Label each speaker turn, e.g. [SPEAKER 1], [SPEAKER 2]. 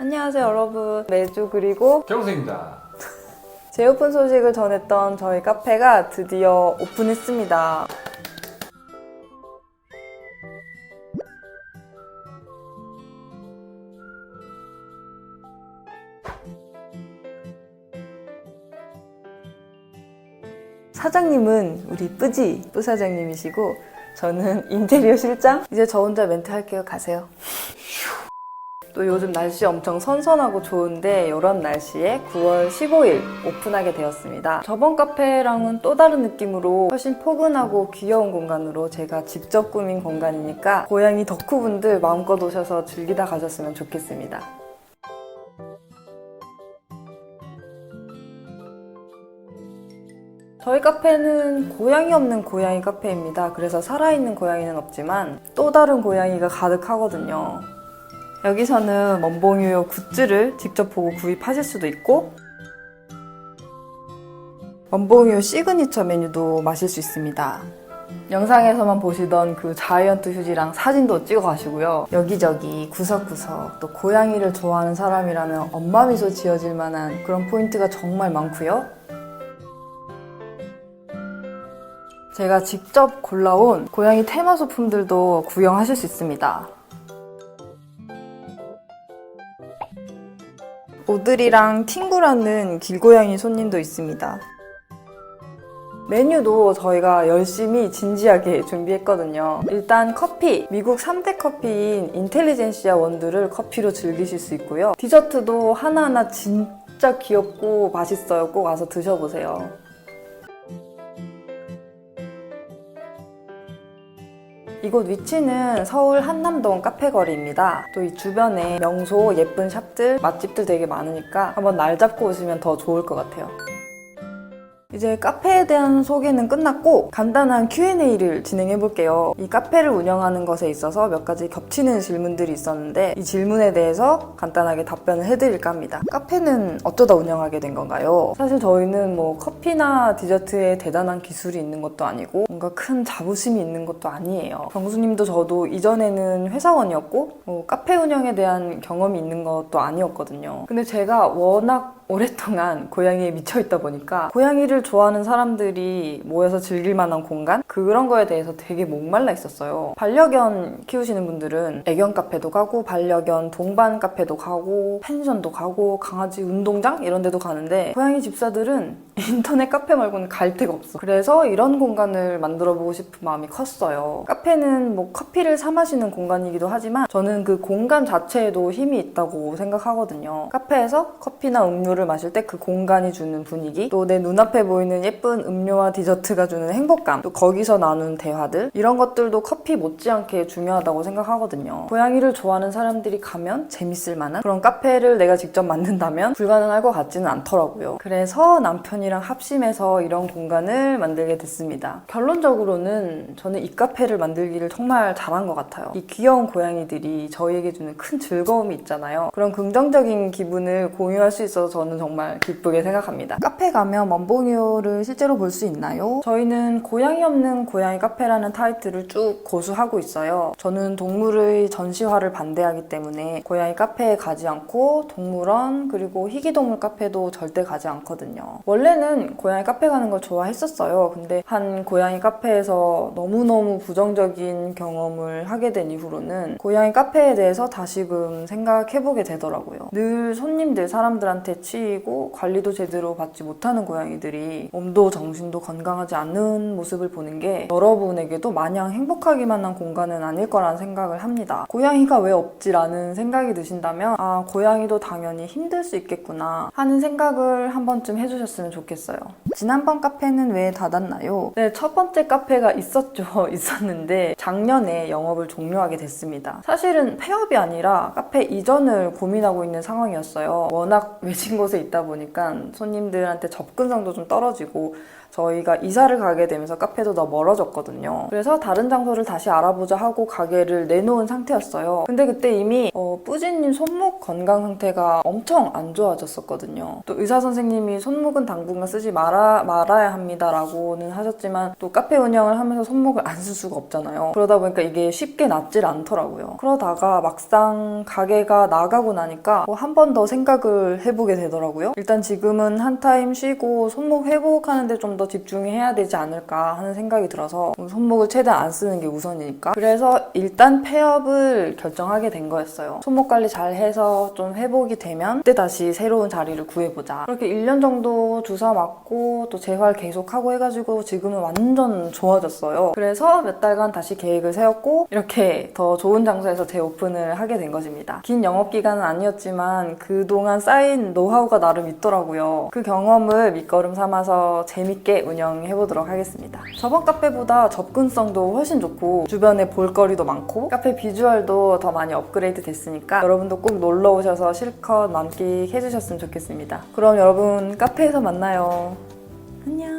[SPEAKER 1] 안녕하세요 여러분. 매주 그리고
[SPEAKER 2] 경수입니다.
[SPEAKER 1] 재오픈 소식을 전했던 저희 카페가 드디어 오픈했습니다. 사장님은 우리 뿌지 뿌사장님이시고 저는 인테리어 실장? 이제 저 혼자 멘트 할게요. 가세요. 또 요즘 날씨 엄청 선선하고 좋은데 이런 날씨에 9월 15일 오픈하게 되었습니다. 저번 카페랑은 또 다른 느낌으로 훨씬 포근하고 귀여운 공간으로 제가 직접 꾸민 공간이니까 고양이 덕후분들 마음껏 오셔서 즐기다 가셨으면 좋겠습니다. 저희 카페는 고양이 없는 고양이 카페입니다. 그래서 살아있는 고양이는 없지만 또 다른 고양이가 가득하거든요. 여기서는 멈봉유효 굿즈를 직접 보고 구입하실 수도 있고 멈봉유효 시그니처 메뉴도 마실 수 있습니다. 영상에서만 보시던 그 자이언트 휴지랑 사진도 찍어 가시고요. 여기저기 구석구석 또 고양이를 좋아하는 사람이라면 엄마 미소 지어질 만한 그런 포인트가 정말 많고요. 제가 직접 골라온 고양이 테마 소품들도 구경하실 수 있습니다. 오드리랑 팅구라는 길고양이 손님도 있습니다. 메뉴도 저희가 열심히 진지하게 준비했거든요. 일단 커피, 미국 3대 커피인 인텔리젠시아 원두를 커피로 즐기실 수 있고요. 디저트도 하나하나 진짜 귀엽고 맛있어요. 꼭 와서 드셔보세요. 이곳 위치는 서울 한남동 카페거리입니다. 또 이 주변에 명소, 예쁜 샵들, 맛집들 되게 많으니까 한번 날 잡고 오시면 더 좋을 것 같아요. 이제 카페에 대한 소개는 끝났고 간단한 Q&A를 진행해 볼게요. 이 카페를 운영하는 것에 있어서 몇 가지 겹치는 질문들이 있었는데 이 질문에 대해서 간단하게 답변을 해드릴까 합니다. 카페는 어쩌다 운영하게 된 건가요? 사실 저희는 뭐 커피나 디저트에 대단한 기술이 있는 것도 아니고 뭔가 큰 자부심이 있는 것도 아니에요. 경수님도 저도 이전에는 회사원이었고 카페 운영에 대한 경험이 있는 것도 아니었거든요. 근데 제가 워낙 오랫동안 고양이에 미쳐있다 보니까 고양이를 좋아하는 사람들이 모여서 즐길 만한 공간? 그런 거에 대해서 되게 목말라 있었어요. 반려견 키우시는 분들은 애견 카페도 가고 반려견 동반 카페도 가고 펜션도 가고 강아지 운동장? 이런 데도 가는데 고양이 집사들은 인터넷 카페 말고는 갈 데가 없어. 그래서 이런 공간을 만들어 보고 싶은 마음이 컸어요. 카페는 뭐 커피를 사 마시는 공간이기도 하지만 저는 그 공간 자체에도 힘이 있다고 생각하거든요. 카페에서 커피나 음료를 마실 때 그 공간이 주는 분위기, 또 내 눈앞에 보이는 예쁜 음료와 디저트가 주는 행복감, 또 거기서 나눈 대화들, 이런 것들도 커피 못지않게 중요하다고 생각하거든요. 고양이를 좋아하는 사람들이 가면 재밌을 만한 그런 카페를 내가 직접 만든다면 불가능할 것 같지는 않더라고요. 그래서 남편이랑 합심해서 이런 공간을 만들게 됐습니다. 결론적으로는 저는 이 카페를 만들기를 정말 잘한 것 같아요. 이 귀여운 고양이들이 저희에게 주는 큰 즐거움이 있잖아요. 그런 긍정적인 기분을 공유할 수 있어서 저는 정말 기쁘게 생각합니다. 카페 가면 멈봉유를 실제로 볼 수 있나요? 저희는 고양이 없는 고양이 카페라는 타이틀을 쭉 고수하고 있어요. 저는 동물의 전시화를 반대하기 때문에 고양이 카페에 가지 않고 동물원 그리고 희귀동물 카페도 절대 가지 않거든요. 원래는 고양이 카페 가는 걸 좋아했었어요. 근데 한 고양이 카페에서 너무너무 부정적인 경험을 하게 된 이후로는 고양이 카페에 대해서 다시금 생각해보게 되더라고요. 늘 손님들, 사람들한테 치이고 관리도 제대로 받지 못하는 고양이들이 몸도 정신도 건강하지 않는 모습을 보는 게 여러분에게도 마냥 행복하기만 한 공간은 아닐 거라는 생각을 합니다. 고양이가 왜 없지라는 생각이 드신다면 아, 고양이도 당연히 힘들 수 있겠구나 하는 생각을 한 번쯤 해주셨으면 좋겠어요. 지난번 카페는 왜 닫았나요? 네, 첫 번째 카페가 있었죠. 있었는데 작년에 영업을 종료하게 됐습니다. 사실은 폐업이 아니라 카페 이전을 고민하고 있는 상황이었어요. 워낙 외진 곳에 있다 보니까 손님들한테 접근성도 좀 떨어지고 저희가 이사를 가게 되면서 카페도 더 멀어졌거든요. 그래서 다른 장소를 다시 알아보자 하고 가게를 내놓은 상태였어요. 근데 그때 이미 뿌지님 손목 건강 상태가 엄청 안 좋아졌었거든요. 또 의사 선생님이 손목은 당분간 쓰지 말아야 합니다라고는 하셨지만 또 카페 운영을 하면서 손목을 안 쓸 수가 없잖아요. 그러다 보니까 이게 쉽게 낫질 않더라고요. 그러다가 막상 가게가 나가고 나니까 한 번 더 생각을 해보게 되더라고요. 일단 지금은 한 타임 쉬고 손목 회복하는데 좀 더 집중해야 되지 않을까 하는 생각이 들어서 손목을 최대한 안 쓰는 게 우선이니까. 그래서 일단 폐업을 결정하게 된 거였어요. 손목 관리 잘 해서 좀 회복이 되면 그때 다시 새로운 자리를 구해보자. 그렇게 1년 정도 주사 맞고 또 재활 계속하고 해가지고 지금은 완전 좋아졌어요. 그래서 몇 달간 다시 계획을 세웠고 이렇게 더 좋은 장소에서 재오픈을 하게 된 것입니다. 긴 영업기간은 아니었지만 그동안 쌓인 노하우가 나름 있더라고요. 그 경험을 밑거름 삼아서 재밌게 운영해보도록 하겠습니다. 저번 카페보다 접근성도 훨씬 좋고 주변에 볼거리도 많고 카페 비주얼도 더 많이 업그레이드 됐으니까 여러분도 꼭 놀러 오셔서 실컷 만끽해주셨으면 좋겠습니다. 그럼 여러분 카페에서 만나요. 안녕.